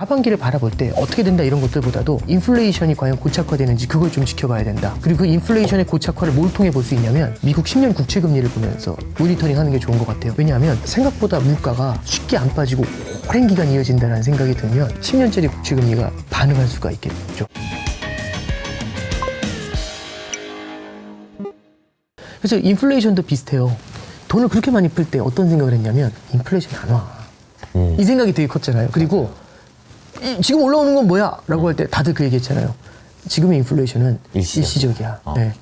하반기를 바라볼 때 어떻게 된다 이런 것들보다도 인플레이션이 과연 고착화되는지 그걸 좀 지켜봐야 된다. 그리고 그 인플레이션의 고착화를 뭘 통해 볼 수 있냐면 미국 10년 국채금리를 보면서 모니터링 하는 게 좋은 것 같아요. 왜냐하면 생각보다 물가가 쉽게 안 빠지고 오랜 기간 이어진다는 생각이 들면 10년짜리 국채금리가 반응할 수가 있겠죠. 그래서 인플레이션도 비슷해요. 돈을 그렇게 많이 풀 때 어떤 생각을 했냐면 인플레이션이 안 와. 이 생각이 되게 컸잖아요. 그리고 지금 올라오는 건 뭐야? 라고 할 때 다들 그 얘기 했잖아요. 지금의 인플레이션은 일시적이야. 네.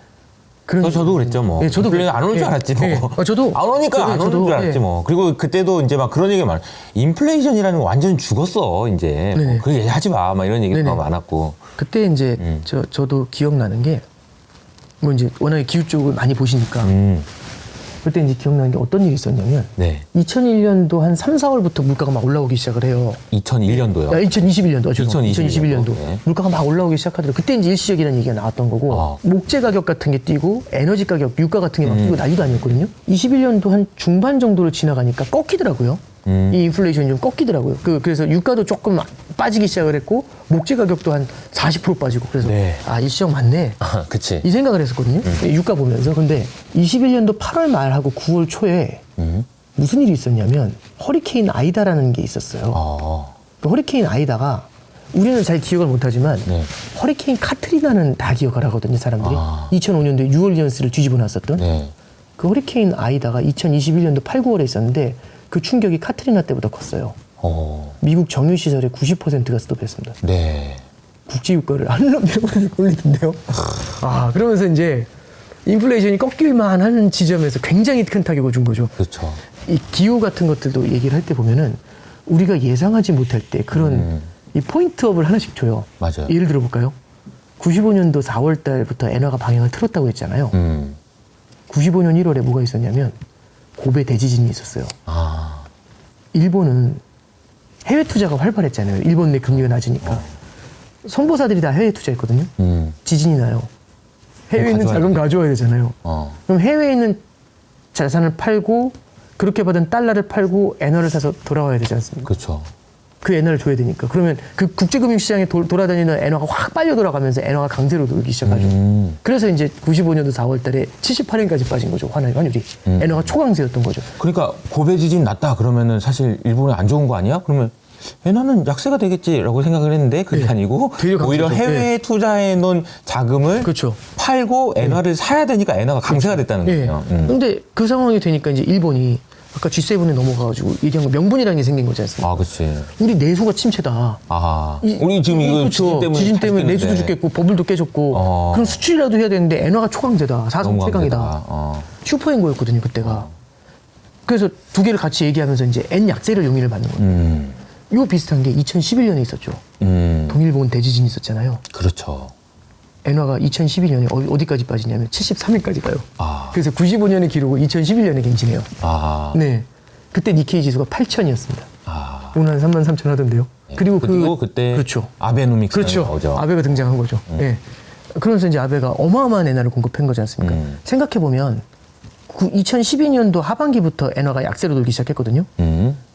그런 저도 그랬죠, 뭐. 네, 저도 인플레이션 안 올 줄 알았지, 뭐. 네. 저도 안 오니까 안 오는 줄 알았지, 뭐. 그리고 그때도 이제 막 그런 얘기가 많아. 인플레이션이라는 거 완전 죽었어, 이제. 뭐 그 얘기 하지 마. 막 이런 얘기가 많았고. 그때 이제 저도 기억나는 게 뭐 이제 워낙에 기후 쪽을 많이 보시니까 그때 이제 기억나는 게 어떤 일이 있었냐면 네. 2001년도 한 3, 4월부터 물가가 막 올라오기 시작을 해요. 2001년도요? 2021년도. 2021년도. 네. 물가가 막 올라오기 시작하더라고요. 그때 이제 일시적이라는 얘기가 나왔던 거고 목재 가격 같은 게 뛰고 에너지 가격, 유가 같은 게 막 뛰고 난리도 아니었거든요. 21년도 한 중반 정도를 지나가니까 꺾이더라고요. 이 인플레이션이 좀 꺾이더라고요. 그래서 유가도 조금 빠지기 시작을 했고 목재 가격도 한 40% 빠지고 그래서 네. 아 일시적 맞네. 그치. 이 생각을 했었거든요. 유가 보면서. 근데 21년도 8월 말하고 9월 초에 무슨 일이 있었냐면 허리케인 아이다라는 게 있었어요. 그 허리케인 아이다가 우리는 잘 기억을 못하지만 네. 허리케인 카트리나는 다 기억을 하거든요, 사람들이. 2005년도에 뉴올리언스를 뒤집어 놨었던 네. 그 허리케인 아이다가 2021년도 8, 9월에 있었는데 그 충격이 카트리나 때보다 컸어요. 미국 정유시설의 90%가 스톱했습니다. 네. 국제유가를 하늘로 올리던데요. 그러면서 이제 인플레이션이 꺾일만 하는 지점에서 굉장히 큰 타격을 준 거죠. 그렇죠. 이 기후 같은 것들도 얘기를 할 때 보면은 우리가 예상하지 못할 때 그런 이 포인트업을 하나씩 줘요. 맞아요. 예를 들어볼까요? 95년도 4월 달부터 엔화가 방향을 틀었다고 했잖아요. 95년 1월에 뭐가 있었냐면 고베 대지진이 있었어요. 일본은 해외 투자가 활발했잖아요. 일본 내 금리가 낮으니까. 선보사들이 다 해외 투자했거든요. 지진이 나요. 해외에 있는 자금 가져와야 되잖아요. 그럼 해외에 있는 자산을 팔고 그렇게 받은 달러를 팔고 엔화를 사서 돌아와야 되지 않습니까? 그렇죠. 그 엔화를 줘야 되니까. 그러면 그 국제금융시장에 돌아다니는 엔화가 확 빨려 돌아가면서 엔화가 강세로 돌기 시작하죠. 그래서 이제 95년도 4월 달에 78엔까지 빠진 거죠. 환율이. 엔화가 초강세였던 거죠. 그러니까 고베 지진 났다 그러면은 사실 일본에 안 좋은 거 아니야? 그러면 엔화는 약세가 되겠지라고 생각을 했는데 그게 아니고 오히려 해외에 투자해 놓은 자금을 그렇죠. 팔고 엔화를 사야 되니까 엔화가 강세가 됐다는 거예요. 근데 그 상황이 되니까 이제 일본이 아까 G7에 넘어가가지고 얘기한 거 명분이라는 게 생긴 거지 않습니까? 그렇지. 우리 내수가 침체다. 우리 지금 이거 그렇죠. 지진 때문에 내수도 죽겠고 버블도 깨졌고 그럼 수출이라도 해야 되는데 엔화가 초강세다. 사상 최강이다. 슈퍼행고였거든요 그때가. 그래서 두 개를 같이 얘기하면서 이제 엔 약세를 용인을 받는 거예요. 요 비슷한 게 2011년에 있었죠. 동일본 대지진이 있었잖아요. 그렇죠. 엔화가 2012년에 어디까지 빠지냐면 73엔까지 가요. 그래서 95년의 기록을 2011년에 갱신해요. 네. 그때 니케이 지수가 8,000이었습니다. 오늘 한 33,000 하던데요. 그리고 그때 그렇죠. 아베노믹스 그렇죠. 아베가 등장한 거죠. 네. 그러면서 이제 아베가 어마어마한 엔화를 공급한 거지 않습니까? 생각해보면 2012년도 하반기부터 엔화가 약세로 돌기 시작했거든요.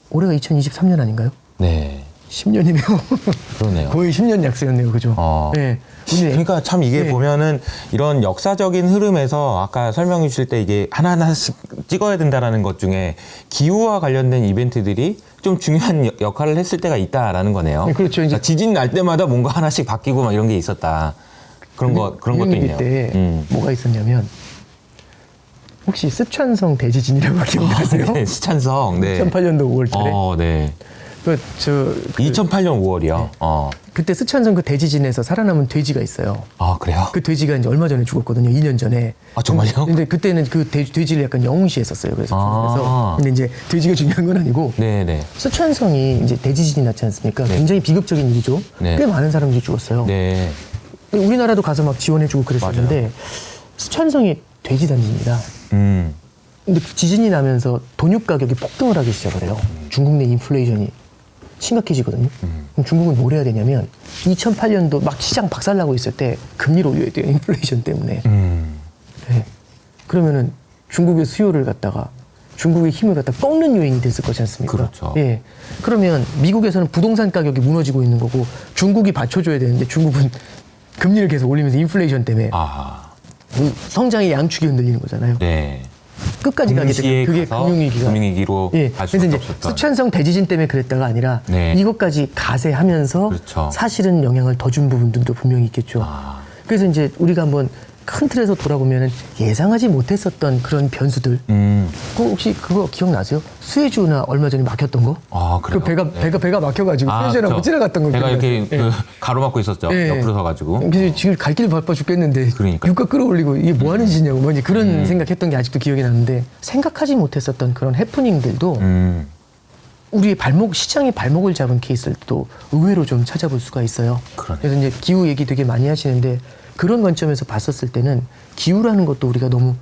올해가 2023년 아닌가요? 네. 10년이네요. 그러네요. 거의 10년 약세였네요. 그죠? 네. 그러니까 참 이게 보면은 이런 역사적인 흐름에서 아까 설명해 주실 때 이게 하나하나씩 찍어야 된다라는 것 중에 기후와 관련된 이벤트들이 좀 중요한 역할을 했을 때가 있다라는 거네요. 네, 그렇죠. 이제 그러니까 지진 날 때마다 뭔가 하나씩 바뀌고 막 이런 게 있었다. 그런 것도 있네요. 때 뭐가 있었냐면 혹시 스촨성 대지진이라고 기억나세요? 네, 스촨성. 네. 2008년도 5월달에. 네. 2008년 5월이요. 그때 스촨성 그 대지진에서 살아남은 돼지가 있어요. 그래요? 그 돼지가 이제 얼마 전에 죽었거든요. 2년 전에. 정말요? 근데 그때는 그 돼지를 약간 영웅시했었어요. 그래서 근데 이제 돼지가 중요한 건 아니고. 네네. 스촨성이 이제 대지진이 났지 않습니까? 굉장히 비극적인 일이죠. 꽤 많은 사람들이 죽었어요. 네. 우리나라도 가서 막 지원해주고 그랬었는데 스촨성이 돼지 단지입니다. 근데 지진이 나면서 돈육 가격이 폭등을 하기 시작을 해요. 중국 내 인플레이션이 심각해지거든요. 그럼 중국은 뭘 해야 되냐면 2008년도 막 시장 박살나고 있을 때 금리를 올려야 돼요. 인플레이션 때문에. 네. 그러면은 중국의 수요를 갖다가 중국의 힘을 갖다 꺾는 요인이 됐을 거지 않습니까? 그렇죠. 예. 그러면 미국에서는 부동산 가격이 무너지고 있는 거고 중국이 받쳐줘야 되는데 중국은 금리를 계속 올리면서 인플레이션 때문에 아, 그 성장의 양축이 흔들리는 거잖아요. 네. 끝까지 가게 되면 그게 금융위기가. 금융위기로 예. 갈 그래서 수밖에 이제 없었던. 수천성 대지진 때문에 그랬다가 아니라 네. 이것까지 가세하면서 그렇죠. 사실은 영향을 더 준 부분들도 분명히 있겠죠. 아, 그래서 이제 우리가 한번 큰 틀에서 돌아보면 예상하지 못했었던 그런 변수들. 그 혹시 그거 기억나세요? 수에즈나 얼마 전에 막혔던 거? 아, 그 그래요? 배가 막혀가지고 수에즈나 못 지나갔던 거. 배가 이렇게 기억나세요? 그 가로막고 있었죠. 예. 옆으로 서가지고. 그래서 지금 갈 길 바빠 죽겠는데 그러니까요. 유가 끌어올리고 이게 뭐 하는 짓이냐고 뭐 이제 그런 생각했던 게 아직도 기억이 나는데 생각하지 못했었던 그런 해프닝들도 우리의 시장의 발목을 잡은 케이스를 또 의외로 좀 찾아볼 수가 있어요. 그러네. 그래서 이제 기후 얘기 되게 많이 하시는데 그런 관점에서 봤었을 때는 기후라는 것도 우리가 너무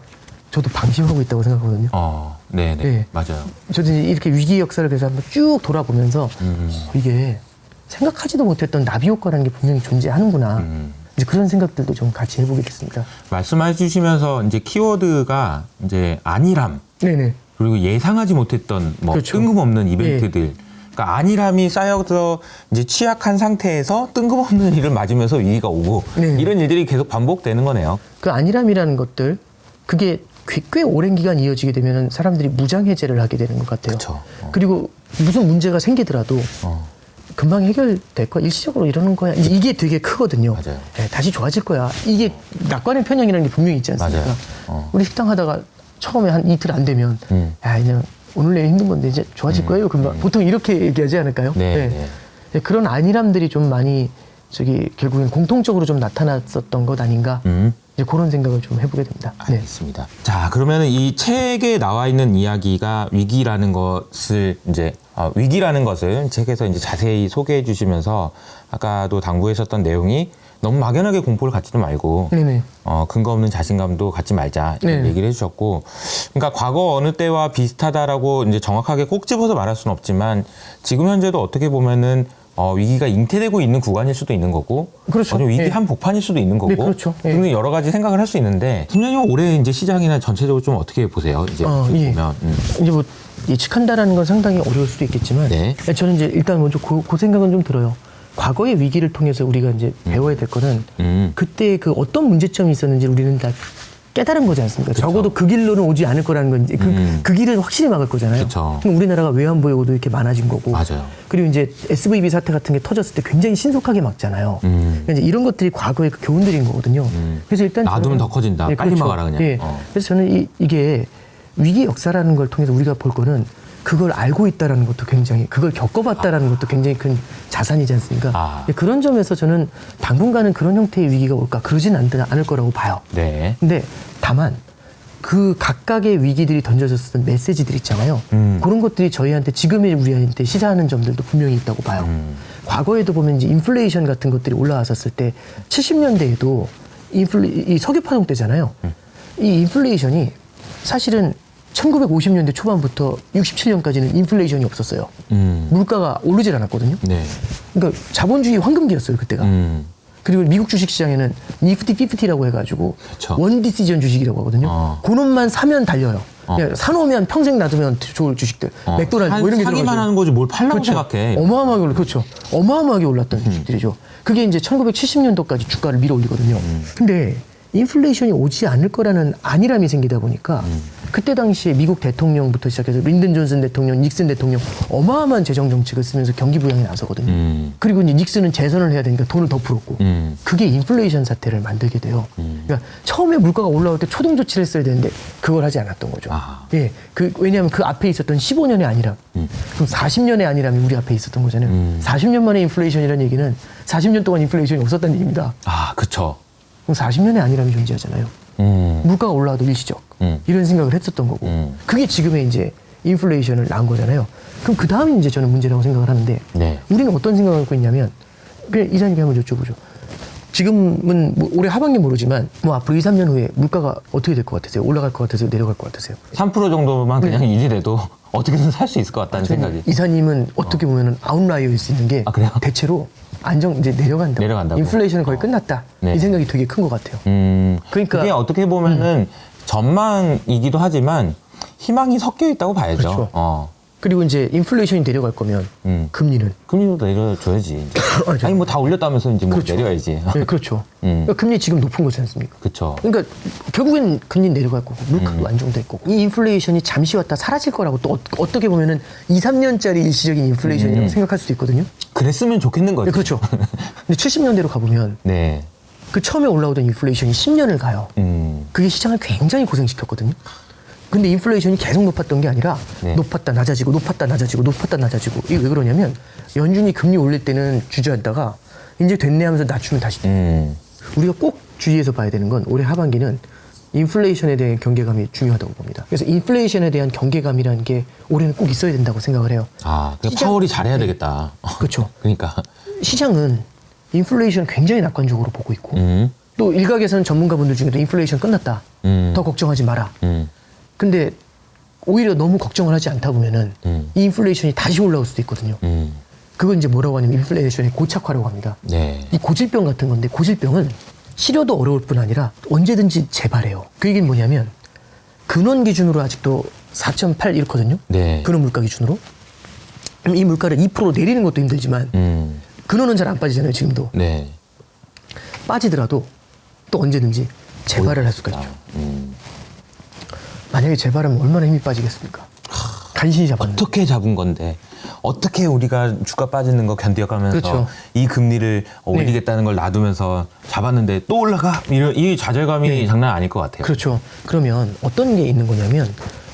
저도 방심하고 있다고 생각하거든요. 네네. 예. 맞아요. 저도 이제 이렇게 위기 역사를 그래서 한번 쭉 돌아보면서 이게 생각하지도 못했던 나비 효과라는 게 분명히 존재하는구나. 이제 그런 생각들도 좀 같이 해보게 됐습니다. 말씀해 주시면서 이제 키워드가 이제 안일함, 네네. 그리고 예상하지 못했던 뭐 그렇죠. 뜬금없는 이벤트들. 그러니까 안일함이 쌓여서 이제 취약한 상태에서 뜬금없는 일을 맞으면서 위기가 오고 네. 이런 일들이 계속 반복되는 거네요. 그 안일함이라는 것들 그게 꽤 오랜 기간 이어지게 되면 사람들이 무장해제를 하게 되는 것 같아요. 그쵸. 그리고 무슨 문제가 생기더라도 금방 해결될 거야. 일시적으로 이러는 거야. 이게 되게 크거든요. 맞아요. 예, 다시 좋아질 거야. 이게 낙관의 편향이라는 게 분명히 있지 않습니까? 맞아요. 우리 식당 하다가 처음에 한 이틀 안 되면 야, 그냥 오늘 내일 힘든 건데 이제 좋아질 거예요. 금방. 보통 이렇게 얘기하지 않을까요? 네, 예. 네. 예, 그런 안일함들이 좀 많이 결국엔 공통적으로 좀 나타났었던 것 아닌가. 이제 그런 생각을 좀 해보게 됩니다. 네. 알겠습니다. 자, 그러면은 이 책에 나와 있는 이야기가 위기라는 것을 이제 위기라는 것을 책에서 이제 자세히 소개해 주시면서 아까도 당부했었던 내용이 너무 막연하게 공포를 갖지도 말고 네네. 근거 없는 자신감도 갖지 말자 이런 네. 얘기를 해주셨고, 그러니까 과거 어느 때와 비슷하다라고 이제 정확하게 꼭 집어서 말할 수는 없지만 지금 현재도 어떻게 보면은 위기가 잉태되고 있는 구간일 수도 있는 거고, 그렇죠. 위기 예. 한복판일 수도 있는 거고, 네, 그렇죠. 예. 등등 여러 가지 생각을 할 수 있는데, 팀장님 올해 이제 시장이나 전체적으로 좀 어떻게 보세요? 이제 예. 보면 이제 뭐 예측한다라는 건 상당히 어려울 수도 있겠지만 네. 저는 이제 일단 먼저 그 생각은 좀 들어요. 과거의 위기를 통해서 우리가 이제 배워야 될 거는 그때 그 어떤 문제점이 있었는지 우리는 다 깨달은 거지 않습니까? 그쵸. 적어도 그 길로는 오지 않을 거라는 건 이제 그 길을 확실히 막을 거잖아요. 그쵸. 그럼 우리나라가 외환보유고도 이렇게 많아진 거고. 맞아요. 그리고 이제 SVB 사태 같은 게 터졌을 때 굉장히 신속하게 막잖아요. 그러니까 이제 이런 것들이 과거의 그 교훈들인 거거든요. 그래서 일단 놔두면 저는- 더 커진다. 빨리 그렇죠. 막아라 그냥. 예. 그래서 저는 이게 위기 역사라는 걸 통해서 우리가 볼 거는 그걸 알고 있다라는 것도 굉장히, 그걸 겪어봤다라는 것도 굉장히 큰 자산이지 않습니까? 예, 그런 점에서 저는 당분간은 그런 형태의 위기가 올까 그러진 않을 거라고 봐요. 네. 근데 다만 그 각각의 위기들이 던져졌던 메시지들 있잖아요. 그런 것들이 저희한테 지금의 우리한테 시사하는 점들도 분명히 있다고 봐요. 과거에도 보면 이제 인플레이션 같은 것들이 올라왔었을 때 70년대에도 이 석유 파동 때잖아요. 이 인플레이션이 사실은 1950년대 초반부터 67년까지는 인플레이션이 없었어요. 물가가 오르질 않았거든요. 네. 그러니까 자본주의 황금기였어요, 그때가. 그리고 미국 주식시장에는 니프티 50라고 해가지고 그쵸. 원 디시전 주식이라고 하거든요. 그놈만 사면 달려요. 그냥 사놓으면 평생 놔두면 좋을 주식들. 맥도날드 뭐 이런 게 사기만 들어가지고. 하는 거지 뭘 팔라고 그렇죠. 생각해. 어마어마하게 그렇죠. 어마어마하게 올랐던 주식들이죠. 그게 이제 1970년도까지 주가를 밀어 올리거든요. 근데 인플레이션이 오지 않을 거라는 안일함이 생기다 보니까 그때 당시에 미국 대통령부터 시작해서 린든 존슨 대통령, 닉슨 대통령 어마어마한 재정 정책을 쓰면서 경기 부양에 나서거든요. 그리고 이제 닉슨은 재선을 해야 되니까 돈을 더 풀었고 그게 인플레이션 사태를 만들게 돼요. 그러니까 처음에 물가가 올라올 때 초동 조치를 했어야 되는데 그걸 하지 않았던 거죠. 예, 왜냐하면 그 앞에 있었던 15년의 안일함, 그럼 40년의 안일함이 우리 앞에 있었던 거잖아요. 40년 만에 인플레이션이라는 얘기는 40년 동안 인플레이션이 없었다는 얘기입니다. 그쵸. 그럼 40년의 안일함이 존재하잖아요. 물가가 올라와도 일시적. 이런 생각을 했었던 거고. 그게 지금의 이제 인플레이션을 낳은 거잖아요. 그럼 그 다음이 이제 저는 문제라고 생각을 하는데 네. 우리는 어떤 생각을 갖고 있냐면 그냥 이사님께 한번 여쭤보죠. 지금은 뭐 올해 하반기 모르지만 뭐 앞으로 2, 3년 후에 물가가 어떻게 될 것 같으세요? 올라갈 것 같으세요? 내려갈 것 같으세요? 3% 정도만 그냥 유지돼도 어떻게든 살 수 있을 것 같다는 생각이. 이사님은 어떻게 보면 아웃라이어일 수 있는 게 그래요? 대체로 이제 내려간다. 내려간다고? 인플레이션은 거의 끝났다. 네. 이 생각이 되게 큰 것 같아요. 그러니까 그게 어떻게 보면은 전망이기도 하지만 희망이 섞여 있다고 봐야죠. 그렇죠. 그리고 이제 인플레이션이 내려갈 거면 금리는 금리도 내려줘야지. 이제. 아니 뭐 다 올렸다면서 이제 뭐 그렇죠. 내려야지. 네, 그렇죠. 그러니까 금리 지금 높은 거지 않습니까? 그렇죠. 그러니까 결국엔 금리 내려갈 거고 물가도 안정될 거고 이 인플레이션이 잠시 왔다 사라질 거라고 또 어떻게 보면은 2, 3년짜리 일시적인 인플레이션이라고 생각할 수도 있거든요. 그랬으면 좋겠는 거죠. 네, 그렇죠. 근데 70년대로 가보면 네. 그 처음에 올라오던 인플레이션이 10년을 가요. 그게 시장을 굉장히 고생시켰거든요. 근데 인플레이션이 계속 높았던 게 아니라 네. 높았다 낮아지고 높았다 낮아지고 높았다 낮아지고 이게 왜 그러냐면 연준이 금리 올릴 때는 주저하다가 이제 됐네 하면서 낮추면 다시 우리가 꼭 주의해서 봐야 되는 건 올해 하반기는 인플레이션에 대한 경계감이 중요하다고 봅니다. 그래서 인플레이션에 대한 경계감이라는 게 올해는 꼭 있어야 된다고 생각을 해요. 아, 그러니까 파월이 잘해야 되겠다. 그렇죠. 그러니까 시장은 인플레이션 굉장히 낙관적으로 보고 있고 또 일각에서는 전문가분들 중에도 인플레이션 끝났다. 더 걱정하지 마라. 근데 오히려 너무 걱정을 하지 않다 보면은 이 인플레이션이 다시 올라올 수도 있거든요. 그건 이제 뭐라고 하냐면 인플레이션의 고착화라고 합니다. 네. 이 고질병 같은 건데 고질병은 치료도 어려울 뿐 아니라 언제든지 재발해요. 그 얘기는 뭐냐면 근원 기준으로 아직도 4.8 이렇거든요. 네. 근원 물가 기준으로. 그럼 이 물가를 2% 내리는 것도 힘들지만 근원은 잘 안 빠지잖아요. 지금도. 네. 빠지더라도 또 언제든지 재발을 할 수가 있죠. 만약에 재발하면 얼마나 힘이 빠지겠습니까? 간신히 잡았는데. 어떻게 잡은 건데 어떻게 우리가 주가 빠지는 거 견뎌가면서 그렇죠. 이 금리를 올리겠다는 걸 놔두면서 잡았는데 또 올라가 이 좌절감이 네. 장난 아닐 것 같아요. 그렇죠. 그러면 어떤 게 있는 거냐면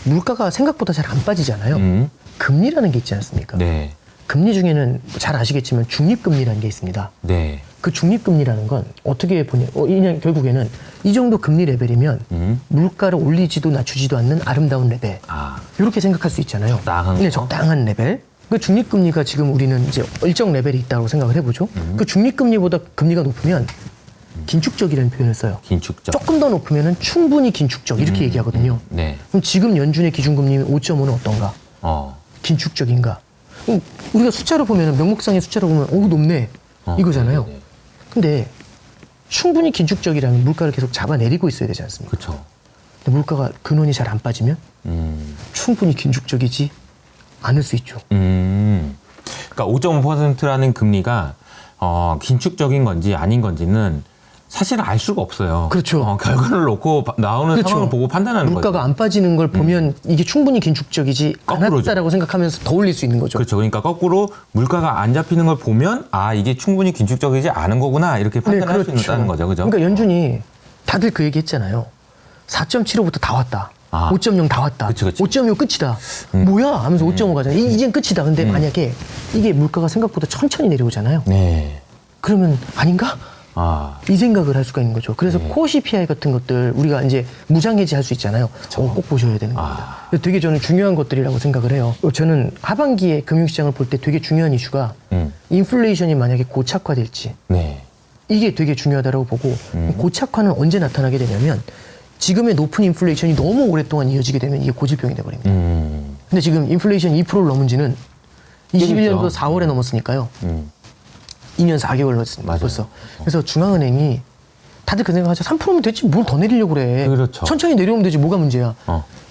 물가가 생각보다 잘 안 빠지잖아요. 금리라는 게 있지 않습니까? 네. 금리 중에는 잘 아시겠지만 중립금리라는 게 있습니다. 네. 그 중립금리라는 건 어떻게 보냐, 그냥 결국에는 이 정도 금리 레벨이면 물가를 올리지도 낮추지도 않는 아름다운 레벨. 아. 이렇게 생각할 수 있잖아요. 적당한 네, 거? 적당한 레벨. 그 중립금리가 지금 우리는 이제 일정 레벨이 있다고 생각을 해보죠. 그 중립금리보다 금리가 높으면 긴축적이라는 표현을 써요. 긴축적. 조금 더 높으면 충분히 긴축적 이렇게 얘기하거든요. 네. 그럼 지금 연준의 기준금리 5.5는 어떤가? 긴축적인가? 그럼 우리가 숫자로 보면 명목상의 숫자로 보면 오 높네 이거잖아요. 네네. 근데 충분히 긴축적이라면 물가를 계속 잡아내리고 있어야 되지 않습니까? 그렇죠. 근데 물가가 근원이 잘 안 빠지면 충분히 긴축적이지 않을 수 있죠. 그러니까 5.5%라는 금리가 긴축적인 건지 아닌 건지는 사실은 알 수가 없어요. 그렇죠. 결과를 놓고 나오는 그렇죠. 상황을 보고 판단하는 거죠. 물가가 안 빠지는 걸 보면 이게 충분히 긴축적이지 거꾸로죠. 않았다라고 생각하면서 더 올릴 수 있는 거죠. 그렇죠. 그러니까 거꾸로 물가가 안 잡히는 걸 보면 아 이게 충분히 긴축적이지 않은 거구나 이렇게 판단할 수 있다는 거죠. 그죠? 그러니까 연준이 다들 그 얘기 했잖아요. 4.75부터 다 왔다. 5.0 다 왔다. 그치. 5.25 끝이다. 뭐야? 하면서 5.5 가잖아요. 이젠 끝이다. 근데 만약에 이게 물가가 생각보다 천천히 내려오잖아요. 네. 그러면 아닌가? 아. 이 생각을 할 수가 있는 거죠. 그래서 코어 CPI 같은 것들 우리가 이제 무장해지 할 수 있잖아요. 꼭 보셔야 되는 겁니다. 되게 저는 중요한 것들이라고 생각을 해요. 저는 하반기에 금융시장을 볼 때 되게 중요한 이슈가 인플레이션이 만약에 고착화될지 네. 이게 되게 중요하다고 보고 고착화는 언제 나타나게 되냐면 지금의 높은 인플레이션이 너무 오랫동안 이어지게 되면 이게 고질병이 돼버립니다. 근데 지금 인플레이션 2%를 넘은 지는 21년도 4월에 넘었으니까요. 2년 4개월 넘었습니다. 맞아요. 벌써. 그래서 중앙은행이 다들 그 생각하죠. 3%면 됐지 뭘 더 내리려고 그래. 그렇죠. 천천히 내려오면 되지 뭐가 문제야.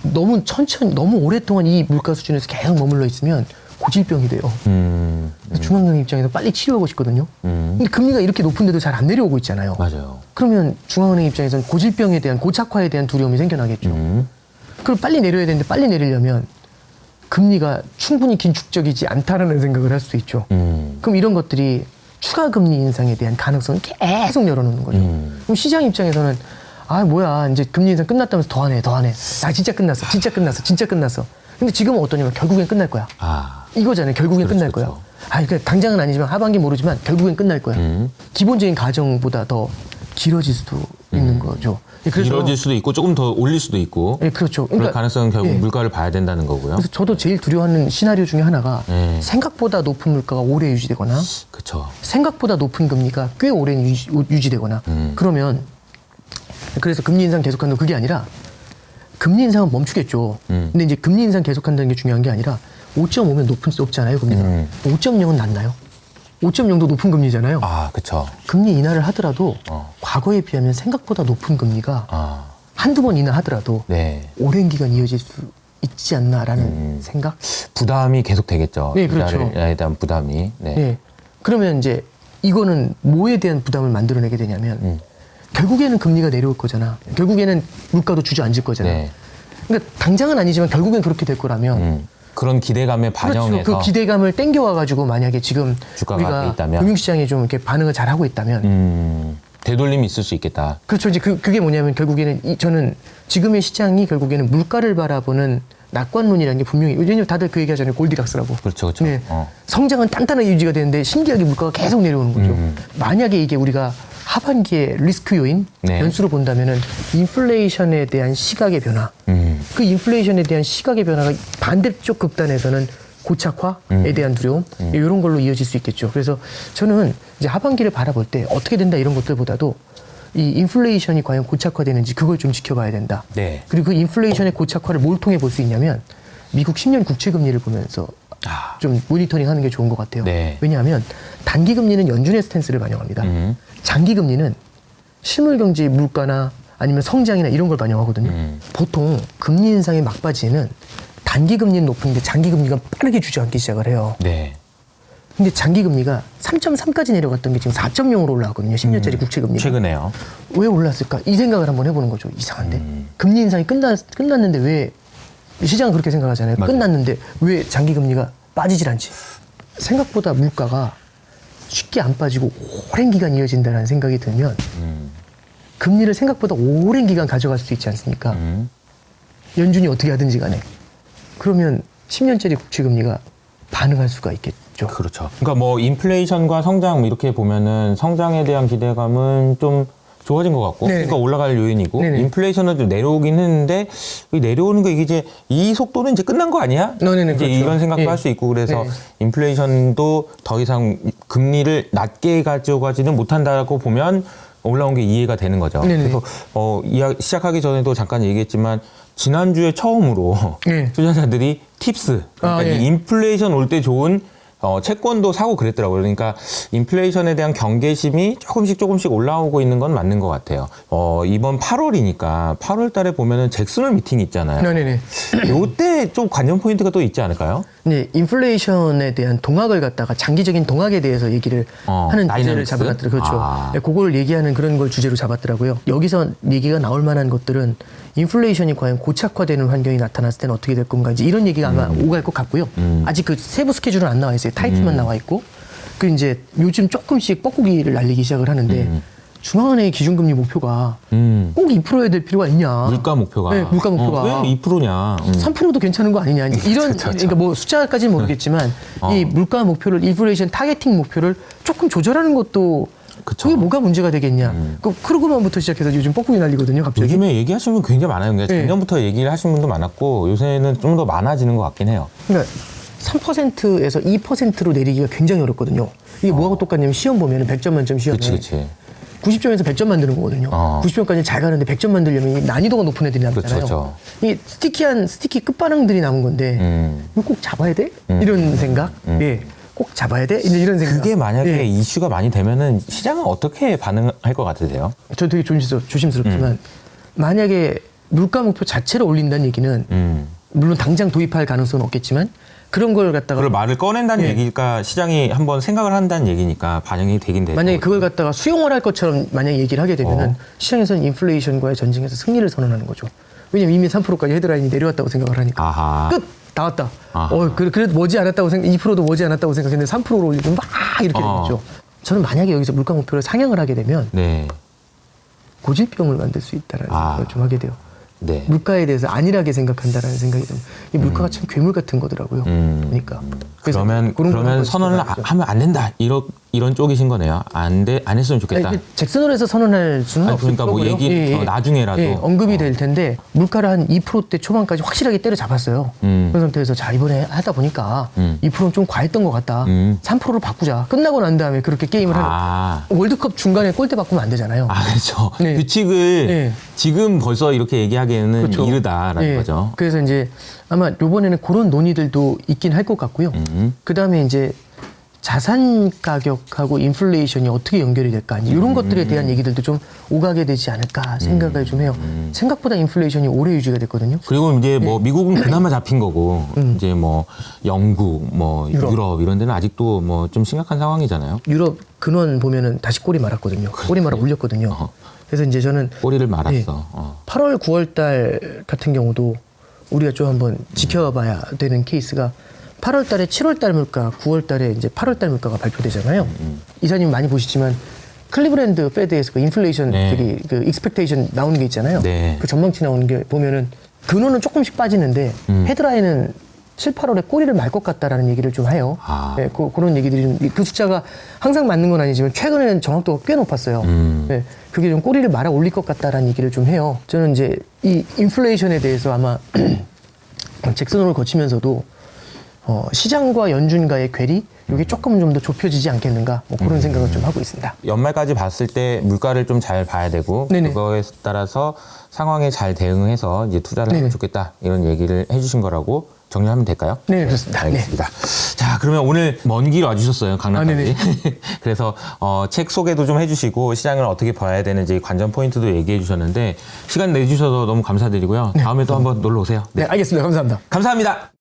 너무 천천히 너무 오랫동안 이 물가 수준에서 계속 머물러 있으면 고질병이 돼요. 그래서 중앙은행 입장에서 빨리 치료하고 싶거든요. 근데 금리가 이렇게 높은데도 잘 안 내려오고 있잖아요. 맞아요. 그러면 중앙은행 입장에서는 고질병에 대한 고착화에 대한 두려움이 생겨나겠죠. 그걸 빨리 내려야 되는데 빨리 내리려면 금리가 충분히 긴축적이지 않다라는 생각을 할 수 있죠. 그럼 이런 것들이 추가 금리 인상에 대한 가능성을 계속 열어놓는 거죠. 그럼 시장 입장에서는 아 뭐야 이제 금리 인상 끝났다면서 더 하네. 아 진짜 끝났어. 근데 지금은 어떠냐면 결국엔 끝날 거야. 아. 이거잖아요. 결국엔 그렇죠, 끝날 거야. 그렇죠. 그러니까 당장은 아니지만 하반기 모르지만 결국엔 끝날 거야. 기본적인 가정보다 더 길어질 수도 있는 거죠. 그래서 길어질 수도 있고 조금 더 올릴 수도 있고. 예, 그렇죠. 그럴 가능성은 결국 물가를 봐야 된다는 거고요. 그래서 저도 제일 두려워하는 시나리오 중에 하나가 생각보다 높은 물가가 오래 유지되거나 그렇죠. 생각보다 높은 금리가 꽤 오래 유지되거나 그러면 그래서 금리 인상 계속한다는 그게 아니라 금리 인상은 멈추겠죠. 근데 이제 금리 인상 계속한다는 게 중요한 게 아니라 5.5면 높잖아요, 금리가. 5.0은 낮나요? 5.0도 높은 금리잖아요. 아, 그렇죠. 금리 인하를 하더라도 과거에 비하면 생각보다 높은 금리가 한두 번 인하하더라도 네. 오랜 기간 이어질 수 있지 않나라는 생각? 부담이 계속 되겠죠. 네, 그렇죠. 투자에 대한 부담이. 네. 네. 그러면 이제 이거는 뭐에 대한 부담을 만들어내게 되냐면 결국에는 금리가 내려올 거잖아. 결국에는 물가도 주저앉을 거잖아. 네. 그러니까 당장은 아니지만 결국엔 그렇게 될 거라면 그런 기대감에 반영해서 그렇죠. 그 기대감을 땡겨와가지고 만약에 지금 주가가 우리가 있다면? 금융시장이 좀 이렇게 반응을 잘 하고 있다면 되돌림이 있을 수 있겠다. 그렇죠. 이제 그게 뭐냐면 결국에는 저는 지금의 시장이 결국에는 물가를 바라보는 낙관론이라는 게 분명히 왜냐면 다들 그 얘기하잖아요. 골디락스라고. 그렇죠, 그렇죠. 네. 성장은 단단하게 유지가 되는데 신기하게 물가가 계속 내려오는 거죠. 만약에 이게 우리가 하반기에 리스크 요인 네. 변수로 본다면은 인플레이션에 대한 시각의 변화. 그 인플레이션에 대한 시각의 변화가 반대쪽 극단에서는 고착화에 대한 두려움 이런 걸로 이어질 수 있겠죠. 그래서 저는 이제 하반기를 바라볼 때 어떻게 된다 이런 것들보다도 이 인플레이션이 과연 고착화되는지 그걸 좀 지켜봐야 된다. 네. 그리고 그 인플레이션의 고착화를 뭘 통해 볼 수 있냐면 미국 10년 국채 금리를 보면서 좀 모니터링 하는 게 좋은 것 같아요. 네. 왜냐하면 단기 금리는 연준의 스탠스를 반영합니다. 장기 금리는 실물 경제 물가나 아니면 성장이나 이런 걸 반영하거든요. 보통 금리 인상의 막바지에는 단기 금리는 높은데 장기 금리가 빠르게 주저앉기 시작을 해요. 네. 근데 장기 금리가 3.3까지 내려갔던 게 지금 4.0으로 올라왔거든요. 10년짜리 국채 금리가. 최근에요. 왜 올랐을까? 이 생각을 한번 해보는 거죠. 이상한데. 금리 인상이 끝났는데 왜 시장은 그렇게 생각하잖아요. 맞아요. 끝났는데 왜 장기 금리가 빠지질 않지? 생각보다 물가가 쉽게 안 빠지고 오랜 기간 이어진다는 생각이 들면 금리를 생각보다 오랜 기간 가져갈 수 있지 않습니까? 연준이 어떻게 하든지 간에. 그러면 10년짜리 국채 금리가 반응할 수가 있겠죠. 그렇죠. 그러니까 뭐 인플레이션과 성장 뭐 이렇게 보면은 성장에 대한 기대감은 좀 좋아진 것 같고, 네네. 그러니까 올라갈 요인이고, 네네. 인플레이션은 좀 내려오긴 했는데 이 내려오는 거 이게 이제 이 속도는 이제 끝난 거 아니야? 네네, 이제 그렇죠. 이런 생각도 예. 할 수 있고 그래서 네. 인플레이션도 더 이상 금리를 낮게 가져가지는 못한다고 보면 올라온 게 이해가 되는 거죠. 네네. 그래서 시작하기 전에도 잠깐 얘기했지만 지난주에 처음으로 네. 투자자들이 팁스, 그러니까 예. 이 인플레이션 올 때 좋은 채권도 사고 그랬더라고요. 그러니까 인플레이션에 대한 경계심이 조금씩 올라오고 있는 건 맞는 것 같아요. 이번 8월이니까 8월 달에 보면은 잭슨홀 미팅이 있잖아요. 네네네. 요때 좀 관전 포인트가 또 있지 않을까요? 네, 인플레이션에 대한 동학을 갖다가 장기적인 동학에 대해서 얘기를 하는 주제를 다이내믹스? 잡아놨더라고요. 그렇죠. 아. 네, 그걸 얘기하는 그런 걸 주제로 잡았더라고요. 여기서 얘기가 나올 만한 것들은 인플레이션이 과연 고착화되는 환경이 나타났을 때는 어떻게 될 건가 이제 이런 얘기가 아마 오갈 것 같고요. 아직 그 세부 스케줄은 안 나와 있어요. 타이틀만 나와 있고. 그 이제 요즘 조금씩 뻐꾸기를 날리기 시작을 하는데 중앙은행의 기준금리 목표가 꼭 2%여야 될 필요가 있냐. 물가 목표가. 네, 물가 목표가. 왜 2%냐. 3%도 괜찮은 거 아니냐. 이제 이런, 그쵸. 그러니까 뭐 숫자까지는 모르겠지만, 이 물가 목표를, 인플레이션 타겟팅 목표를 조금 조절하는 것도 그쵸. 그게 뭐가 문제가 되겠냐. 그 크루그만부터 시작해서 요즘 뻐꾸기 날리거든요, 갑자기. 요즘에 얘기하시는 분 굉장히 많아요. 그러니까 네. 작년부터 얘기를 하시는 분도 많았고 요새는 좀 더 많아지는 것 같긴 해요. 그러니까 3%에서 2%로 내리기가 굉장히 어렵거든요. 이게 뭐하고 똑같냐면 시험 보면 100점 만점 시험에 그치. 90점에서 100점 만드는 거거든요. 90점까지 잘 가는데 100점 만들려면 이 난이도가 높은 애들이 남잖아요. 그쵸. 이 스티키 끝반응들이 남은 건데 이거 꼭 잡아야 돼? 이런 생각? 예. 꼭 잡아야 돼? 이런 생각. 그게 만약에 예. 이슈가 많이 되면은 시장은 어떻게 반응할 것 같으세요? 저 되게 조심스럽지만 만약에 물가 목표 자체를 올린다는 얘기는 물론 당장 도입할 가능성은 없겠지만 그런 걸 갖다가 그걸 말을 꺼낸다는 예. 얘기가 시장이 한번 생각을 한다는 얘기니까 반영이 되긴 되죠. 만약에 그걸 갖다가 수용을 할 것처럼 만약에 얘기를 하게 되면은 시장에서는 인플레이션과의 전쟁에서 승리를 선언하는 거죠. 왜냐면 이미 3%까지 헤드라인이 내려왔다고 생각을 하니까. 아하. 끝! 나왔다. 아하. 그래도 머지 않았다고 2%도 머지 않았다고 생각했는데 3%로 올리면 막 이렇게 되겠죠. 저는 만약에 여기서 물가 목표를 상향을 하게 되면 네. 고질병을 만들 수 있다는 생각을 좀 하게 돼요. 네. 물가에 대해서 안일하게 생각한다라는 생각이 좀. 이 물가가 참 괴물 같은 거더라고요. 그러니까. 그래서 그런 걸 그러면 한번 선언을 지켜봐야죠. 하면 안 된다. 이런 쪽이신 거네요. 안 했으면 좋겠다. 아니, 잭슨홀에서 선언할 수는 아니, 없을 그러니까 뭐 거고요. 얘기 나중에라도 언급이 될 텐데 물가를 한 2%대 초반까지 확실하게 때려잡았어요. 그런 상태에서 자 이번에 하다 보니까 2%는 좀 과했던 것 같다. 3%로 바꾸자. 끝나고 난 다음에 그렇게 게임을 하는. 월드컵 중간에 골대 바꾸면 안 되잖아요. 그렇죠. 네. 규칙을 네. 지금 벌써 이렇게 얘기하기에는 그렇죠. 이르다라는 예. 거죠. 그래서 이제 아마 이번에는 그런 논의들도 있긴 할 것 같고요. 그 다음에 이제 자산 가격하고 인플레이션이 어떻게 연결이 될까 이런 것들에 대한 얘기들도 좀 오가게 되지 않을까 생각을 좀 해요. 생각보다 인플레이션이 오래 유지가 됐거든요. 그리고 이제 뭐 미국은 그나마 잡힌 거고 이제 뭐 영국, 뭐 유럽 이런 데는 아직도 뭐 좀 심각한 상황이잖아요. 유럽 근원 보면은 다시 꼬리 말았거든요. 꼬리 말아 올렸거든요. 그래서 이제 저는 꼬리를 말았어. 예, 8월, 9월 달 같은 경우도 우리가 좀 한번 지켜봐야 되는 케이스가 8월 달에 7월 달 물가, 9월 달에 이제 8월 달 물가가 발표되잖아요. 이사님 많이 보시지만 클리브랜드 페드에서 그 인플레이션 네. 저기 그 익스펙테이션 나오는 게 있잖아요. 네. 그 전망치 나오는 게 보면은 근원은 조금씩 빠지는데 헤드라인은 7, 8월에 꼬리를 말 것 같다라는 얘기를 좀 해요. 아. 네, 그런 얘기들이 좀 그 숫자가 항상 맞는 건 아니지만 최근에는 정확도가 꽤 높았어요. 네, 그게 좀 꼬리를 말아 올릴 것 같다라는 얘기를 좀 해요. 저는 이제 이 인플레이션에 대해서 아마 잭슨홀을 거치면서도 시장과 연준과의 괴리 이게 조금 좀 더 좁혀지지 않겠는가 뭐 그런 생각을 좀 하고 있습니다. 연말까지 봤을 때 물가를 좀 잘 봐야 되고 네네. 그거에 따라서 상황에 잘 대응해서 이제 투자를 하면 네네. 좋겠다 이런 얘기를 해주신 거라고 정리하면 될까요? 네, 그렇습니다. 알겠습니다. 자, 그러면 오늘 먼 길 와주셨어요, 강남까지. 네네. 그래서 책 소개도 좀 해주시고 시장을 어떻게 봐야 되는지 관전 포인트도 얘기해 주셨는데 시간 내주셔서 너무 감사드리고요. 다음에 또 한번 놀러 오세요. 네, 알겠습니다. 감사합니다. 감사합니다.